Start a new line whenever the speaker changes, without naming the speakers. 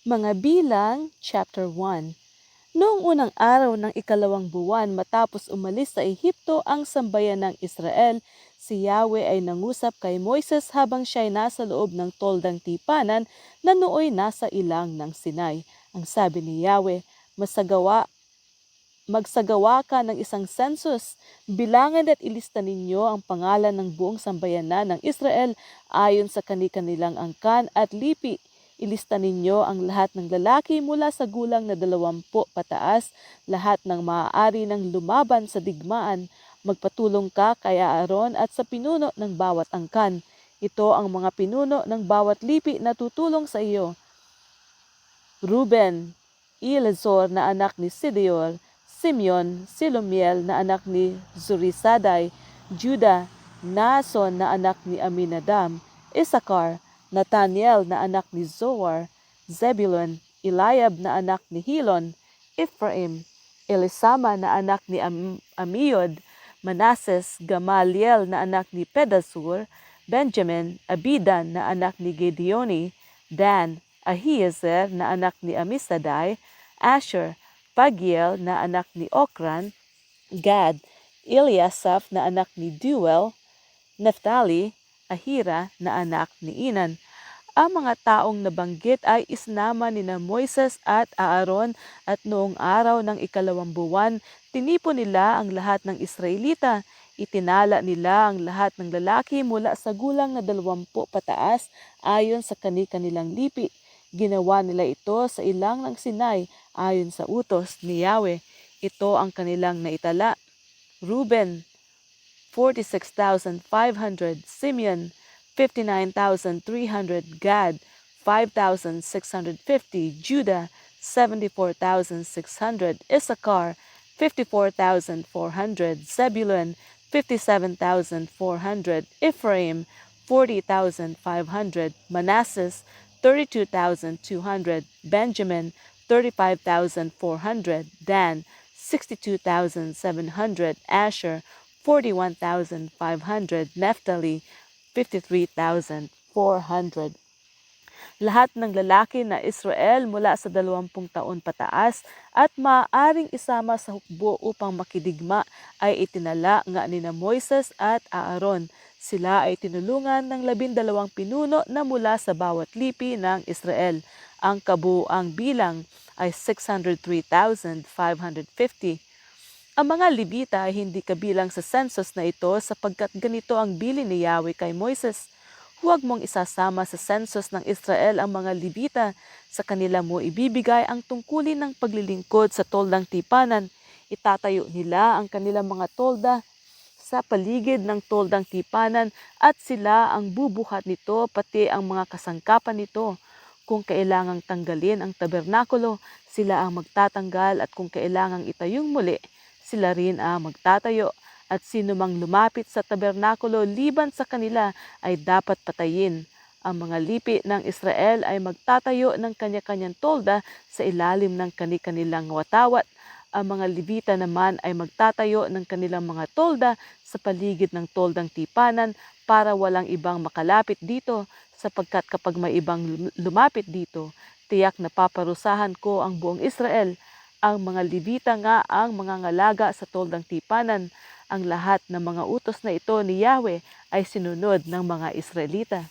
Mga Bilang, Chapter 1. Noong unang araw ng ikalawang buwan matapos umalis sa Ehipto ang sambayan ng Israel, si Yahweh ay nangusap kay Moises habang siya'y nasa loob ng toldang tipanan na nooy nasa ilang ng Sinai. Ang sabi ni Yahweh, magsagawa ka ng isang census, bilangan at ilista ninyo ang pangalan ng buong sambayanan ng Israel ayon sa kani-kanilang angkan at lipi. Ilista ninyo ang lahat ng lalaki mula sa gulang na 20 pataas, lahat ng maaari ng lumaban sa digmaan. Magpatulong ka kay Aaron at sa pinuno ng bawat angkan. Ito ang mga pinuno ng bawat lipi na tutulong sa iyo. Ruben, Elazar na anak ni Sideor, Simeon, Silomiel na anak ni Zurisadai, Juda, Naason na anak ni Aminadab, Isakar, Nathaniel na anak ni Zoar, Zebulun, Eliab na anak ni Hilon, Ephraim, Elisama na anak ni Amiod, Manases, Gamaliel na anak ni Pedasur, Benjamin, Abidan na anak ni Gedeoni, Dan, Ahiezer na anak ni Amisadai, Asher, Pagiel na anak ni Okran, Gad, Eliasaph na anak ni Duel, Naphtali, Ahira na anak ni Inan. Ang mga taong nabanggit ay isnama ni na Moises at Aaron at noong araw ng ikalawang buwan, tinipon nila ang lahat ng Israelita. Itinala nila ang lahat ng lalaki mula sa gulang na 20 pataas ayon sa kani-kanilang lipi. Ginawa nila ito sa ilang ng Sinai ayon sa utos ni Yahweh. Ito ang kanilang naitala. Ruben, 46,500. Simeon, 59,300. Gad, 5,650. Judah, 74,600. Issachar, 54,400. Zebulun, 57,400. Ephraim, 40,500. Manasseh, 32,200. Benjamin, 35,400. Dan, 62,700. Asher, 41,500. Naphtali, 53,400. Lahat ng lalaki na Israel mula sa 20 taon pataas at maaaring isama sa hukbo upang makidigma ay itinala nga ni na Moises at Aaron. Sila ay tinulungan ng 12 pinuno na mula sa bawat lipi ng Israel. Ang kabuuang bilang ay 603,550. Ang mga Levita ay hindi kabilang sa census na ito sapagkat ganito ang bilin ni Yahweh kay Moises. Huwag mong isasama sa census ng Israel ang mga Levita. Sa kanila mo ibibigay ang tungkulin ng paglilingkod sa toldang tipanan. Itatayo nila ang kanilang mga tolda sa paligid ng toldang tipanan at sila ang bubuhat nito pati ang mga kasangkapan nito. Kung kailangang tanggalin ang tabernakulo, sila ang magtatanggal at kung kailangang itayong muli, sila rin ang magtatayo. At sino mang lumapit sa tabernakulo liban sa kanila ay dapat patayin. Ang mga lipi ng Israel ay magtatayo ng kanya-kanyang tolda sa ilalim ng kani-kanilang watawat. Ang mga Levita naman ay magtatayo ng kanilang mga tolda sa paligid ng toldang tipanan para walang ibang makalapit dito sapagkat kapag may ibang lumapit dito, tiyak na paparusahan ko ang buong Israel. Ang mga Levita nga ang mga ngalaga sa toldang tipanan. Ang lahat ng mga utos na ito ni Yahweh ay sinunod ng mga Israelita.